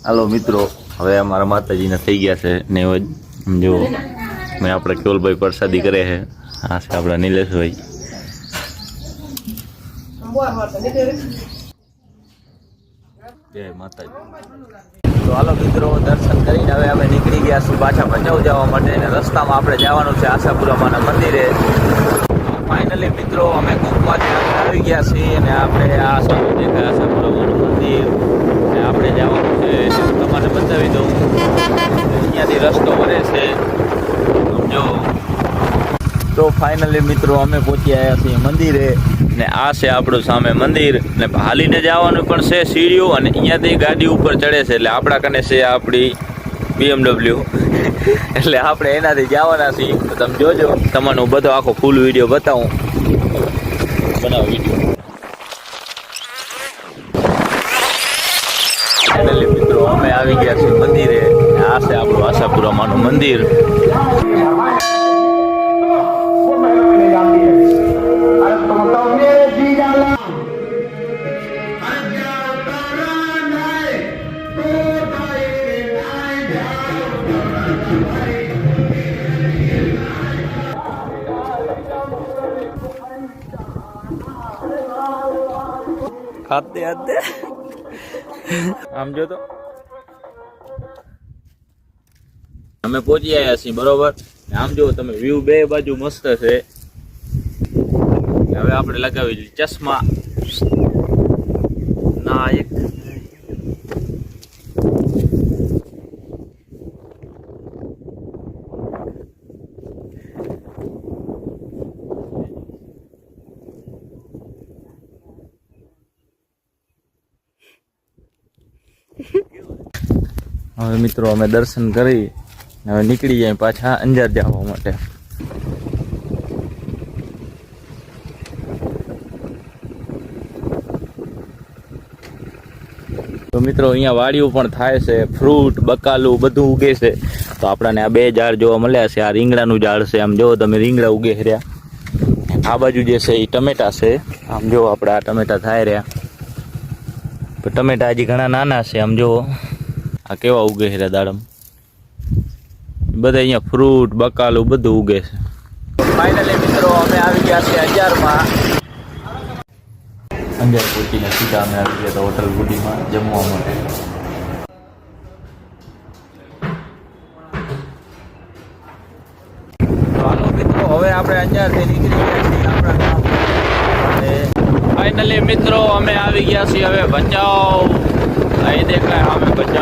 હાલો મિત્રો, હવે અમારા માતાજીને થઈ ગયા છે નેવજ. જો મેં આપણે કેવલભાઈ પ્રસાદી કરે છે. આ છે આપણા નિલેશભાઈ. જય માતાજી. તો હાલો મિત્રો, દર્શન કરીને હવે અમે નીકળી ગયા છીએ પાછા ભચાઉ જવા માટે. અને રસ્તામાં આપણે જવાનું છે આશાપુરામાના મંદિરે. ફાઇનલી મિત્રો અમે કુંભમાંથી આવી ગયા છીએ અને આપણે આ સામે દેખાય આશાપુરામાનું મંદિર. અને આપણે જવાનું છે, તમારે બતાવી દઉં. અહીંયાથી રસ્તો વળે છે સમજો. તો ફાઇનલી મિત્રો અમે પહોંચી આવ્યા છીએ મંદિરે. ને આ છે આપણું સામે મંદિર. ને હાલીને જવાનું પણ છે સીડીઓ, અને અહીંયાથી ગાડી ઉપર ચડે છે. એટલે આપણા કને છે આપણી BMW, એટલે આપણે એનાથી જવાના છીએ. તો તમે જોજો, તમને બધો આખો ફૂલ વિડીયો બતાવું. બનાવો વિડીયો. ફાઇનલી મિત્રો અમે આવી ગયા છીએ મંદિરે. આ છે આપણું આશાપુરામાનું મંદિર. ખાતે ખાતે આમ જો તો અમે પહોંચી આવ્યા છીએ બરોબર. આમ જો તમે વ્યૂ બે બાજુ મસ્ત છે. હવે આપણે લગાવી ચશ્મા ના એક. હવે મિત્રો અમે દર્શન કરી હવે નીકળી જાય પાછા અંજાર જવા માટે. તો મિત્રો અહીંયા વાડીઓ પણ થાય છે, ફ્રૂટ બકાલું બધું ઉગે છે. તો આપણને આ બે ઝાડ જોવા મળ્યા છે. આ રીંગણાનું ઝાડ છે, આમ જોવો તમે રીંગણા ઉગે રહ્યા. આ બાજુ જે છે એ ટમેટા છે. આમ જોવો આપણે આ ટમેટા થાય રહ્યા. તો ટમેટા હજી ઘણા નાના છે. આમ જોવો આ કેવા ઉગે છે દાડમ. બધા અહીંયા ફ્રૂટ બકાલું બધું ઉગે છે. ફાઇનલી મિત્રો અમે આવી ગયા છીએ અંજારમાં. અંજાર પહોંચીને સીધા અમે આવી ગયા હતા હોટલ ગુડીમાં જમવા માટે. હાલો મિત્રો, હવે આપણે અંજારથી નીકળી ગયા છીએ આપણા ગામ. ફાઇનલી મિત્રો અમે આવી ગયા છીએ હવે ભચાઉ. અહીં દેખાય અમે ભચાઉ.